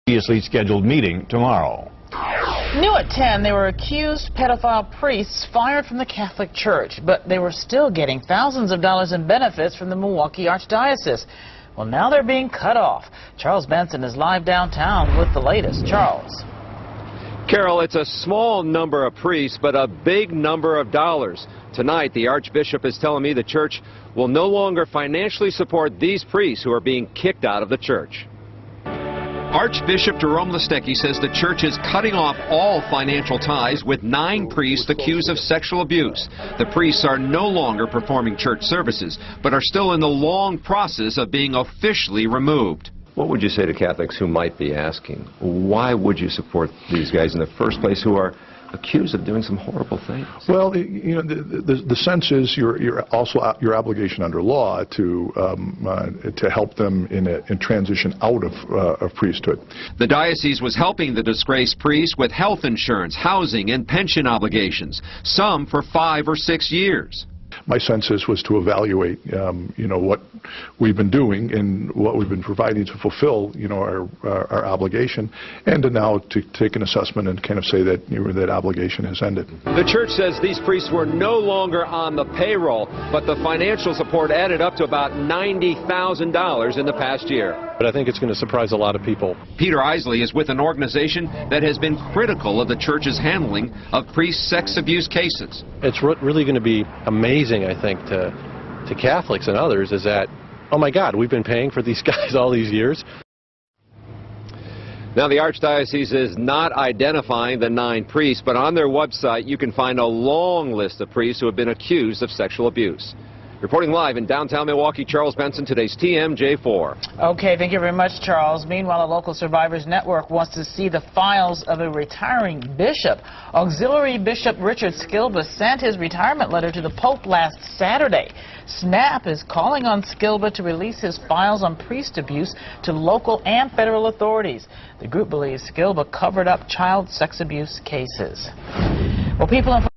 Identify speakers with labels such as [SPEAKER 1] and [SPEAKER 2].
[SPEAKER 1] Previously scheduled meeting tomorrow.
[SPEAKER 2] New at 10, they were accused pedophile priests fired from the Catholic Church, but they were still getting thousands of dollars in benefits from the Milwaukee Archdiocese. Well, now they're being cut off. Charles Benson is live downtown with the latest. Charles.
[SPEAKER 3] Carol, it's a small number of priests, but a big number of dollars. Tonight, the Archbishop is telling me the church will no longer financially support these priests who are being kicked out of the church.
[SPEAKER 4] Archbishop Jerome Listecki says the church is cutting off all financial ties with 9 priests accused of sexual abuse. The priests are no longer performing church services, but are still in the long process of being officially removed.
[SPEAKER 3] What would you say to Catholics who might be asking, why would you support these guys in the first place who are accused of doing some horrible things?
[SPEAKER 5] Well, you know, the sense is your obligation under law to help them in transition out of priesthood.
[SPEAKER 4] The diocese was helping the disgraced priests with health insurance, housing, and pension obligations, some for 5 or 6 years.
[SPEAKER 5] My sense was to evaluate, you know, what we've been doing and what we've been providing to fulfill, you know, our obligation, and to now to take an assessment and kind of say that, you know, that obligation has ended.
[SPEAKER 3] The church says these priests were no longer on the payroll, but the financial support added up to about $90,000 in the past year.
[SPEAKER 6] But I think it's going to surprise a lot of people.
[SPEAKER 4] Peter Isley is with an organization that has been critical of the church's handling of priest sex abuse cases.
[SPEAKER 6] It's really going to be amazing, I think, to Catholics and others, is that, oh my God, we've been paying for these guys all these years.
[SPEAKER 3] Now, the Archdiocese is not identifying the 9 priests, but on their website you can find a long list of priests who have been accused of sexual abuse. Reporting live in downtown Milwaukee, Charles Benson, today's TMJ4.
[SPEAKER 2] Okay, thank you very much, Charles. Meanwhile, a local survivors network wants to see the files of a retiring bishop. Auxiliary Bishop Richard Skilba sent his retirement letter to the Pope last Saturday. SNAP is calling on Skilba to release his files on priest abuse to local and federal authorities. The group believes Skilba covered up child sex abuse cases. Well, people in